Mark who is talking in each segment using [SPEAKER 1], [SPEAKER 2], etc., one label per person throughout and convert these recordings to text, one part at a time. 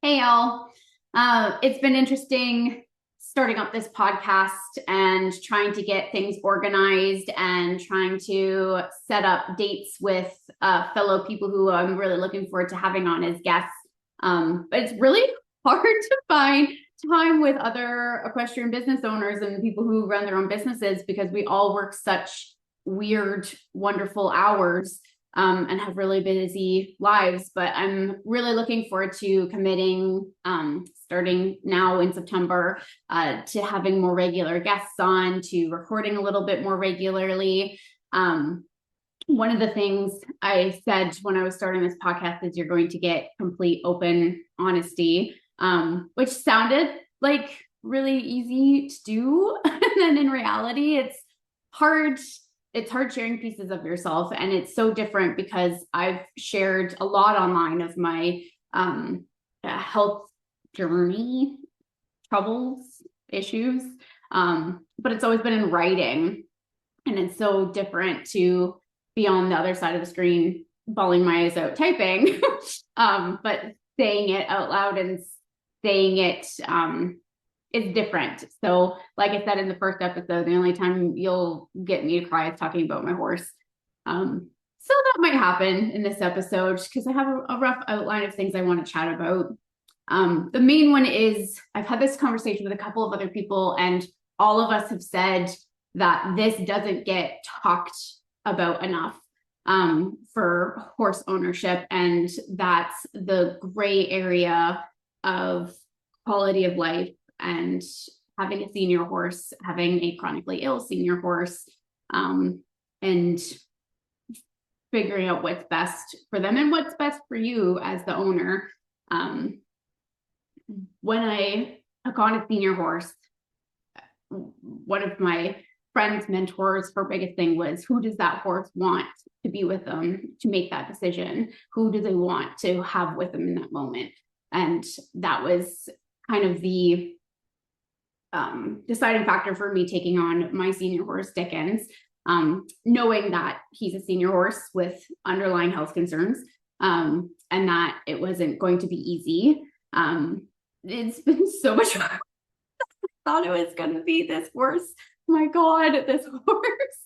[SPEAKER 1] Hey, y'all. It's been interesting starting up this podcast and trying to get things organized and trying to set up dates with fellow people who I'm really looking forward to having on as guests. But it's really hard to find time with other equestrian business owners and people who run their own businesses because we all work such weird, wonderful hours and have really busy lives. But I'm really looking forward to committing, starting now in September, to having more regular guests on, to recording a little bit more regularly. One of the things I said when I was starting this podcast is you're going to get complete open honesty, which sounded like really easy to do. And then in reality, hard it's hard sharing pieces of yourself, and it's so different because I've shared a lot online of my health journey, troubles, issues, but it's always been in writing, and it's so different to be on the other side of the screen bawling my eyes out typing but saying it out loud and saying it is different. So like I said in the first episode, the only time you'll get me to cry is talking about my horse. So that might happen in this episode because I have a rough outline of things I want to chat about. The main one is I've had this conversation with a couple of other people, and all of us have said that this doesn't get talked about enough for horse ownership, and that's the gray area of quality of life and having a senior horse, having a chronically ill senior horse, and figuring out what's best for them and what's best for you as the owner. When I took on a senior horse, one of my friends' mentors, her biggest thing was, who does that horse want to be with them to make that decision? Who do they want to have with them in that moment? And that was kind of the deciding factor for me taking on my senior horse, Dickens, knowing that he's a senior horse with underlying health concerns, and that it wasn't going to be easy. It's been so much fun. I thought it was going to be this horse. My God, this horse.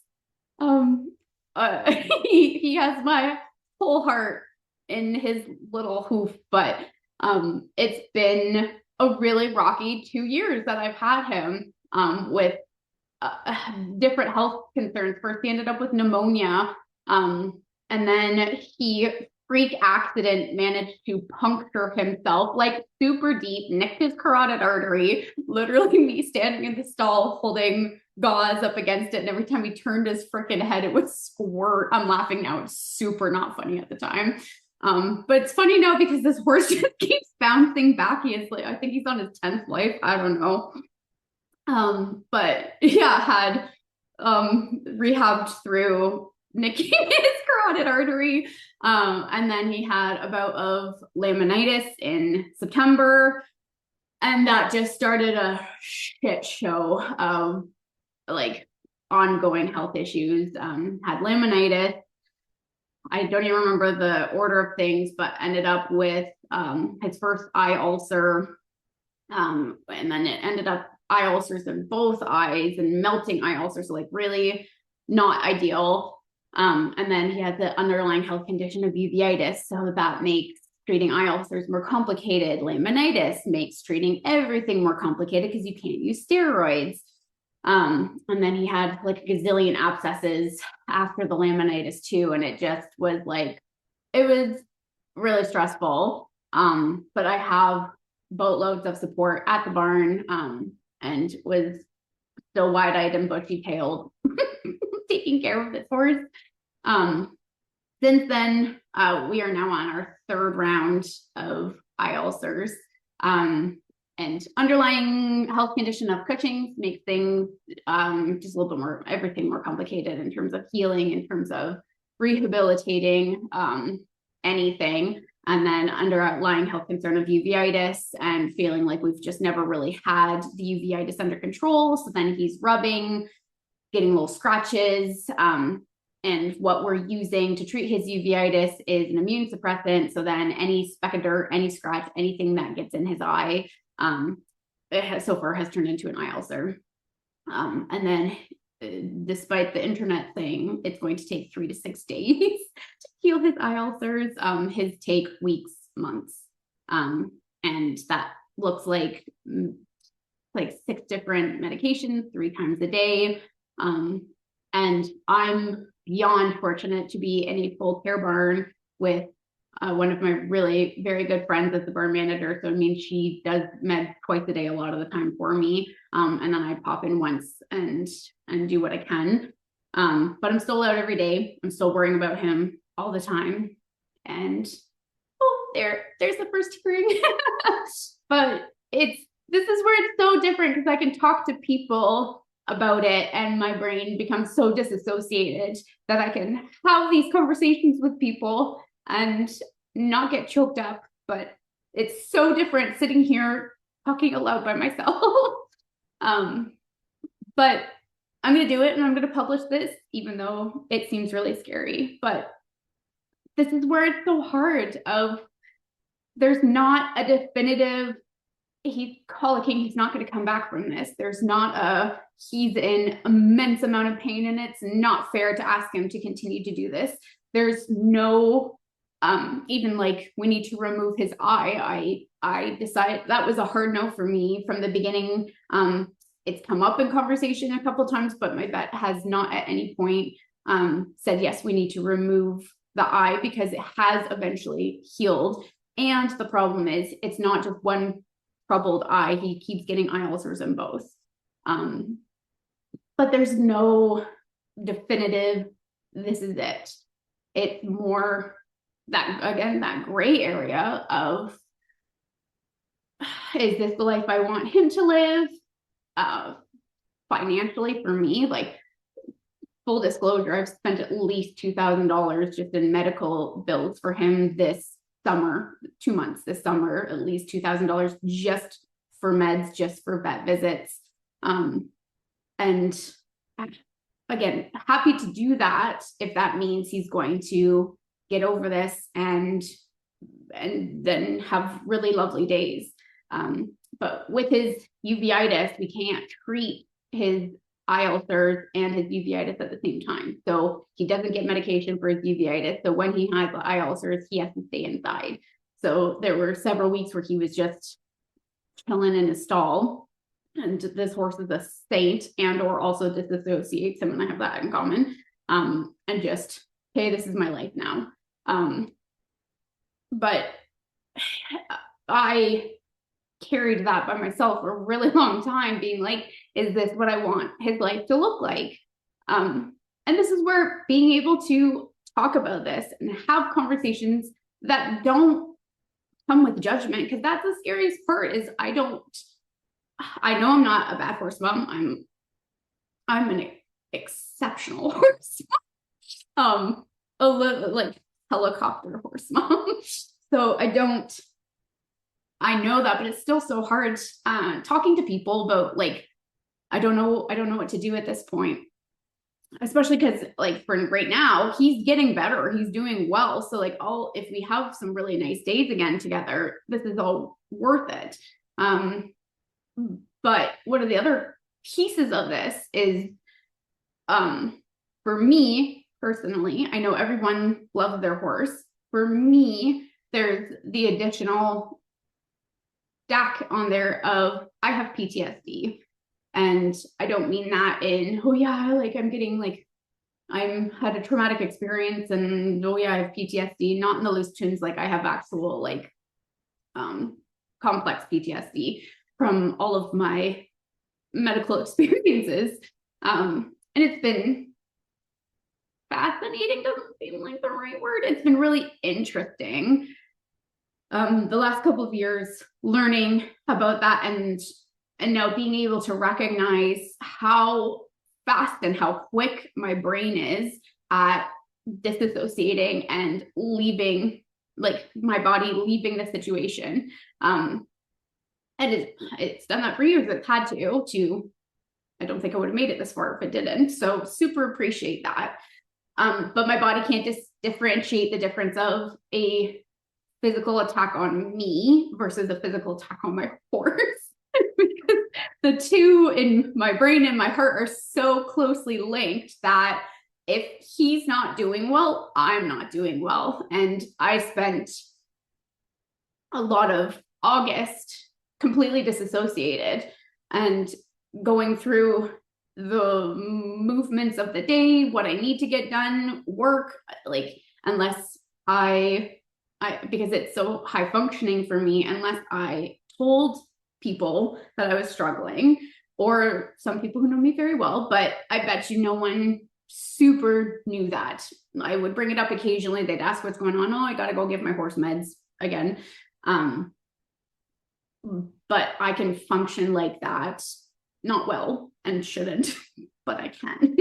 [SPEAKER 1] He has my whole heart in his little hoof, but it's been a really rocky 2 years that I've had him, with different health concerns. First, he ended up with pneumonia, and then he freak accident managed to puncture himself like super deep, nicked his carotid artery, literally me standing in the stall holding gauze up against it, and every time he turned his freaking head it would squirt. I'm laughing now, it's super not funny at the time. But it's funny now because this horse just keeps bouncing back. He is like, I think he's on his 10th life. I don't know. But yeah, had rehabbed through nicking his carotid artery. And then he had a bout of laminitis in September. And that just started a shit show of like ongoing health issues. Had laminitis. I don't even remember the order of things, but ended up with his first eye ulcer. And then it ended up eye ulcers in both eyes and melting eye ulcers, so like really not ideal. And then he had the underlying health condition of uveitis, so that makes treating eye ulcers more complicated. Laminitis makes treating everything more complicated because you can't use steroids. And then he had like a gazillion abscesses after the laminitis too, and it just was like, it was really stressful. But I have boatloads of support at the barn, and was still wide-eyed and bushy-tailed taking care of this horse. Since then, we are now on our third round of eye ulcers. And underlying health condition of Cushing's makes things just a little bit more, everything more complicated in terms of healing, in terms of rehabilitating anything. And then underlying health concern of uveitis and feeling like we've just never really had the uveitis under control. So then he's rubbing, getting little scratches. and what we're using to treat his uveitis is an immune suppressant. So then any speck of dirt, any scratch, anything that gets in his eye, so far has turned into an eye ulcer. And then despite the internet thing, it's going to take 3 to 6 days to heal his eye ulcers. His take weeks, months. And that looks like 6 different medications 3 times a day. And I'm beyond fortunate to be in a full care barn with one of my really very good friends as the barn manager. So it means she does med twice a day a lot of the time for me. And then I pop in once and do what I can. But I'm still out every day. I'm still worrying about him all the time. And there's the first hearing. But this is where it's so different, because I can talk to people about it and my brain becomes so disassociated that I can have these conversations with people and not get choked up. But it's so different sitting here talking aloud by myself. But I'm going to do it, and I'm going to publish this, even though it seems really scary. But this is where it's so hard there's not a definitive, he's colicking, he's not going to come back from this. There's not he's in immense amount of pain, and it's not fair to ask him to continue to do this. There's no, even we need to remove his eye. I decided that was a hard no for me from the beginning. It's come up in conversation a couple times, but my vet has not at any point said, yes, we need to remove the eye, because it has eventually healed. And the problem is, it's not just one troubled eye. He keeps getting eye ulcers in both. But there's no definitive, this is it. It's more that gray area of, is this the life I want him to live? Financially for me, full disclosure, I've spent at least $2,000 just in medical bills for him this summer, 2 months this summer, at least $2,000 just for meds, just for vet visits. And again, happy to do that if that means he's going to get over this and then have really lovely days. But with his uveitis, we can't treat his eye ulcers and his uveitis at the same time. So he doesn't get medication for his uveitis. So when he has the eye ulcers, he has to stay inside. So there were several weeks where he was just chilling in his stall. And this horse is a saint, and or also disassociates him, and I have that in common. And just, hey, this is my life now. But I carried that by myself for a really long time, being like, is this what I want his life to look like? And this is where being able to talk about this and have conversations that don't come with judgment, because that's the scariest part, is I know I'm not a bad horse mom. I'm an exceptional horse mom. A little helicopter horse mom. So I know that, but it's still so hard talking to people about I don't know what to do at this point, especially because for right now, he's getting better, he's doing well. So if we have some really nice days again together, this is all worth it. But one of the other pieces of this is, for me personally, I know everyone loves their horse. For me, there's the additional stack on there of, I have PTSD. And I don't mean that in, oh yeah, I'm getting I'm had a traumatic experience and oh yeah, I have PTSD, not in the loose tunes. I have actual complex PTSD from all of my medical experiences. And it's been fascinating, doesn't seem like the right word. It's been really interesting. The last couple of years learning about that, and now being able to recognize how fast and how quick my brain is at disassociating and leaving, my body leaving the situation. And it's done that for years. It's had to, I don't think I would have made it this far if it didn't. So super appreciate that. But my body can't just differentiate the difference of a physical attack on me versus a physical attack on my horse. Because the two in my brain and my heart are so closely linked that if he's not doing well, I'm not doing well. And I spent a lot of August completely disassociated and going through the movements of the day, what I need to get done, work, like unless I because it's so high functioning for me, unless I told people that I was struggling, or some people who know me very well, but I bet you no one super knew that. I would bring it up occasionally. They'd ask what's going on. Oh, I got to go give my horse meds again. But I can function like that, not well and shouldn't, but I can.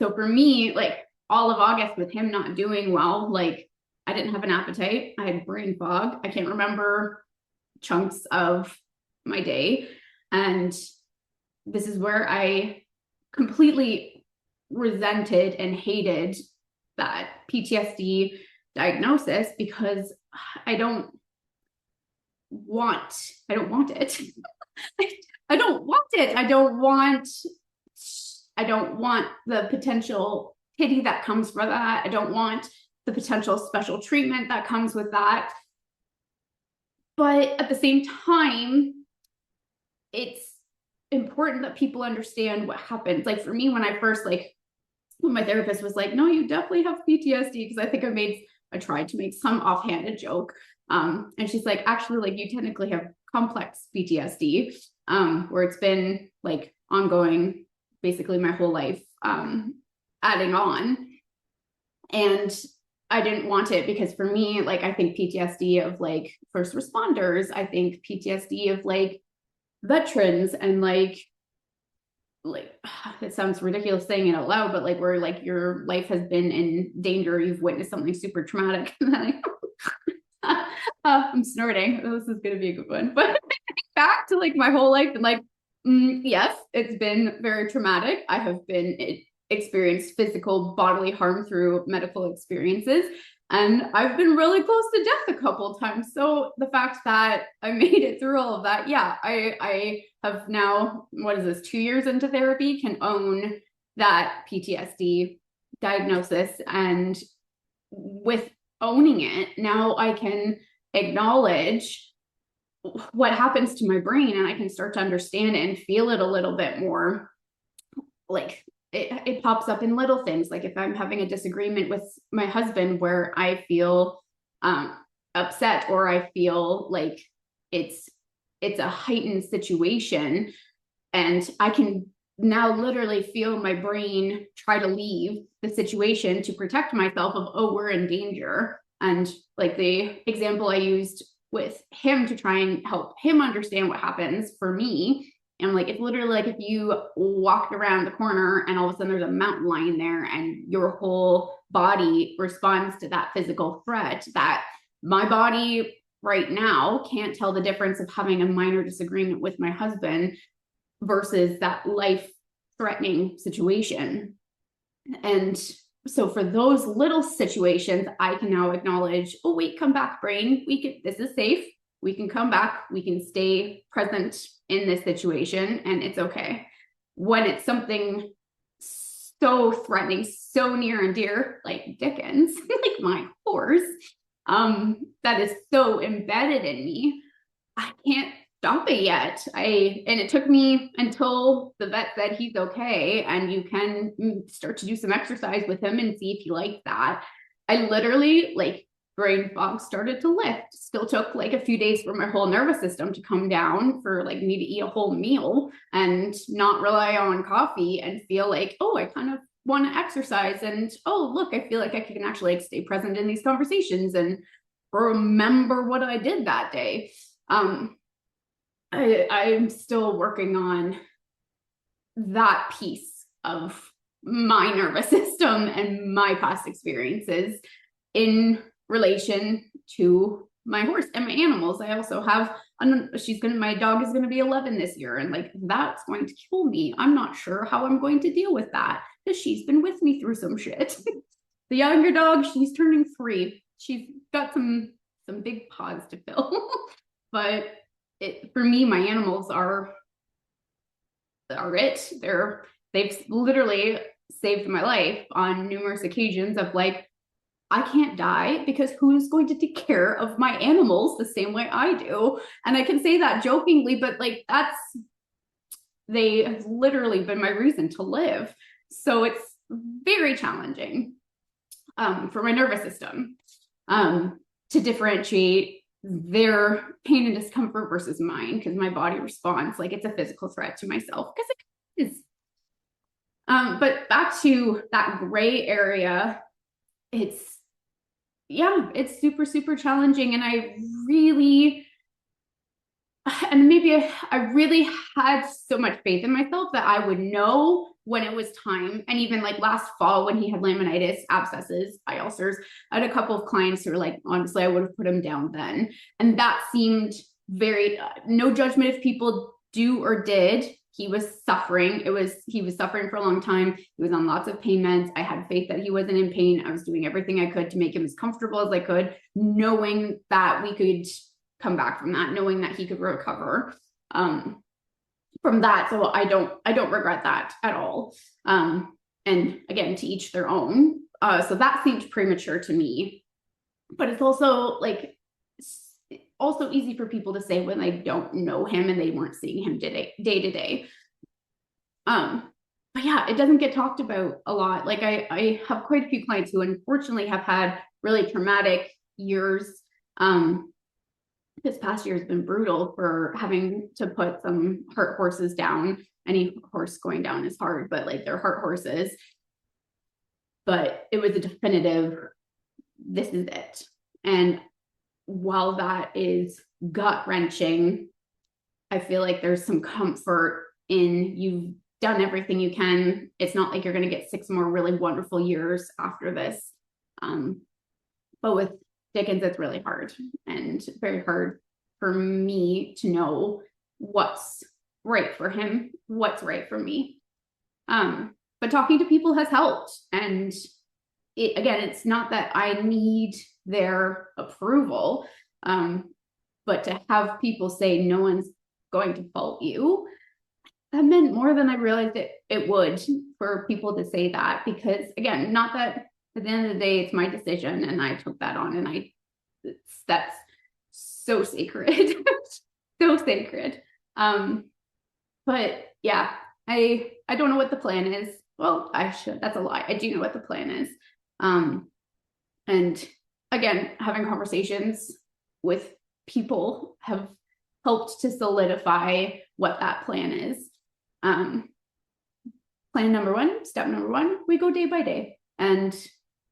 [SPEAKER 1] So for me, like all of August with him not doing well, like I didn't have an appetite. I had brain fog. I can't remember chunks of my day. And this is where I completely resented and hated that PTSD diagnosis, because I don't want it. I don't want it. I don't want the potential pity that comes for that. I don't want the potential special treatment that comes with that. But at the same time, it's important that people understand what happens. Like for me, when I first, like, when my therapist was like, no, you definitely have PTSD, because I think I tried to make some offhanded joke. And she's like, actually, like you technically have complex PTSD, where it's been like ongoing basically my whole life, adding on. And I didn't want it, because for me, like, I think PTSD of like first responders, I think PTSD of like veterans, and like it sounds ridiculous saying it out loud, but like where like your life has been in danger, you've witnessed something super traumatic. And then I'm snorting. This is gonna be a good one. But back to like my whole life, and like, yes, it's been very traumatic. I have been experienced physical bodily harm through medical experiences, and I've been really close to death a couple of times. So the fact that I made it through all of that, yeah, I have now, what is this, 2 years into therapy, can own that PTSD diagnosis. And with owning it, now I can acknowledge what happens to my brain, and I can start to understand it and feel it a little bit more. Like it pops up in little things. Like if I'm having a disagreement with my husband where I feel upset, or I feel like it's a heightened situation, and I can now literally feel my brain try to leave the situation to protect myself of, oh, we're in danger. And like the example I used with him to try and help him understand what happens for me, and like, it's literally like if you walked around the corner and all of a sudden there's a mountain lion there, and your whole body responds to that physical threat, that my body right now can't tell the difference of having a minor disagreement with my husband versus that life-threatening situation. And so for those little situations, I can now acknowledge, oh, wait, come back, brain. This is safe. We can come back. We can stay present in this situation, and it's okay. When it's something so threatening, so near and dear, like Dickens, like my horse, that is so embedded in me, I can't stop it yet. And it took me until the vet said he's okay, and you can start to do some exercise with him and see if you like that. I literally, like, brain fog started to lift. Still took like a few days for my whole nervous system to come down, for like me to eat a whole meal and not rely on coffee, and feel like, oh, I kind of want to exercise, and oh, look, I feel like I can actually like stay present in these conversations and remember what I did that day. I'm still working on that piece of my nervous system and my past experiences in relation to my horse and my animals. I also have, my dog is going to be 11 this year, and like, that's going to kill me. I'm not sure how I'm going to deal with that. because she's been with me through some shit. The younger dog, she's turning 3. She's got some big paws to fill. But for me, my animals are it. They've literally saved my life on numerous occasions of like, I can't die because who's going to take care of my animals the same way I do? And I can say that jokingly, but like they have literally been my reason to live. So it's very challenging for my nervous system to differentiate their pain and discomfort versus mine, because my body responds like it's a physical threat to myself, because it is. But back to that gray area, it's super, super challenging. And I really had so much faith in myself that I would know when it was time. And even like last fall when he had laminitis, abscesses, eye ulcers, I had a couple of clients who were like, honestly, I would have put him down then. And that seemed very, no judgment if people do or did. He was suffering. He was suffering for a long time. He was on lots of pain meds. I had faith that he wasn't in pain. I was doing everything I could to make him as comfortable as I could, knowing that we could come back from that, knowing that he could recover from that. So I don't regret that at all. And again, to each their own. So that seemed premature to me, but it's also easy for people to say when they don't know him and they weren't seeing him day to day. But yeah, it doesn't get talked about a lot. Like I have quite a few clients who unfortunately have had really traumatic years. This past year has been brutal for having to put some heart horses down. Any horse going down is hard, but like they're heart horses. But it was a definitive, this is it. And while that is gut wrenching, I feel like there's some comfort in you've done everything you can. It's not like you're going to get 6 more really wonderful years after this. But with Dickens, it's really hard and very hard for me to know what's right for him, what's right for me. But talking to people has helped. And it's not that I need their approval, but to have people say no one's going to fault you, that meant more than I realized it would, for people to say that. Because again, not that at the end of the day, it's my decision and I took that on, and that's so sacred, so sacred. But yeah, I don't know what the plan is. Well, that's a lie. I do know what the plan is. And again, having conversations with people have helped to solidify what that plan is. Plan number 1, step number 1, we go day by day. And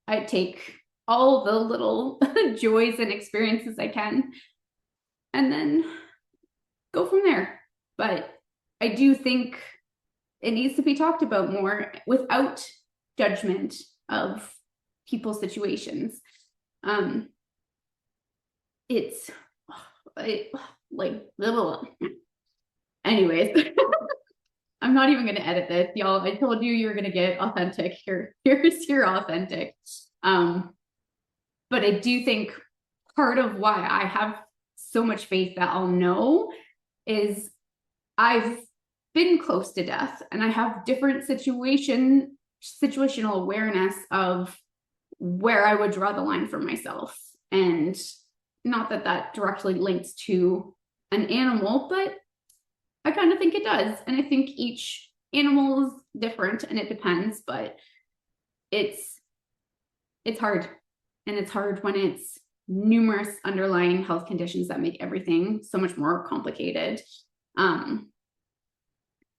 [SPEAKER 1] I take all the little joys and experiences I can, and then go from there. But I do think it needs to be talked about more without judgment of people's situations. It's like little, anyways. I'm not even going to edit this, y'all. I told you you're going to get authentic. Here's your authentic. But I do think part of why I have so much faith that I'll know is I've been close to death, and I have different situational awareness of where I would draw the line for myself. And not that directly links to an animal, but I kind of think it does. And I think each animal is different and it depends, but it's hard. And it's hard when it's numerous underlying health conditions that make everything so much more complicated.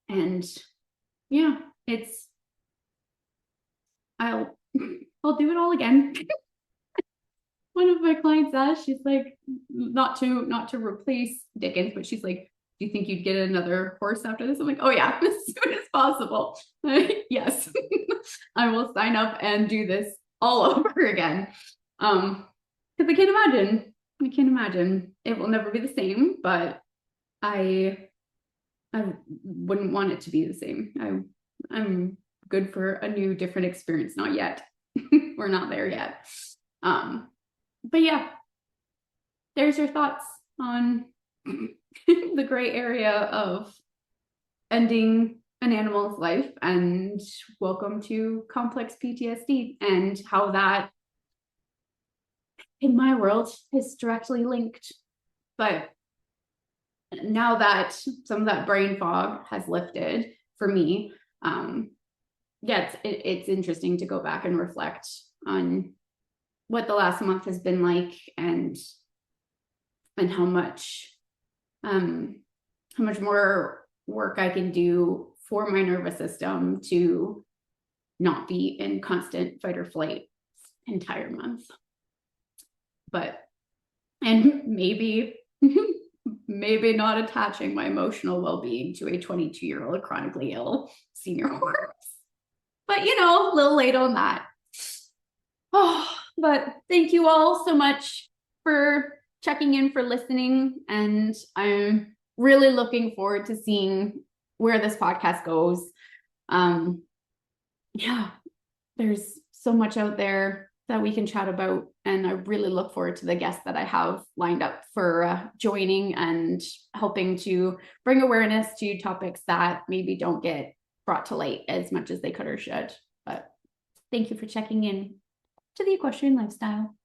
[SPEAKER 1] And yeah, I'll do it all again. One of my clients asked, she's like, not to replace Dickens, but she's like, do you think you'd get another horse after this? I'm like, oh yeah, as soon as possible. Yes, I will sign up and do this all over again. Because I can't imagine it will never be the same, but I wouldn't want it to be the same. I'm good for a new, different experience. Not yet. We're not there yet. But yeah, there's your thoughts on the gray area of ending an animal's life, and welcome to complex PTSD and how that in my world is directly linked. But now that some of that brain fog has lifted for me, yeah, it's interesting to go back and reflect on what the last month has been like, and how much more work I can do for my nervous system to not be in constant fight or flight entire month. And maybe not attaching my emotional well-being to a 22-year-old chronically ill senior horse. But a little late on that. But thank you all so much for checking in, for listening, and I'm really looking forward to seeing where this podcast goes. Yeah, there's so much out there that we can chat about, and I really look forward to the guests that I have lined up for joining and helping to bring awareness to topics that maybe don't get brought to light as much as they could or should. But thank you for checking in to the Equestrian Lifestyle.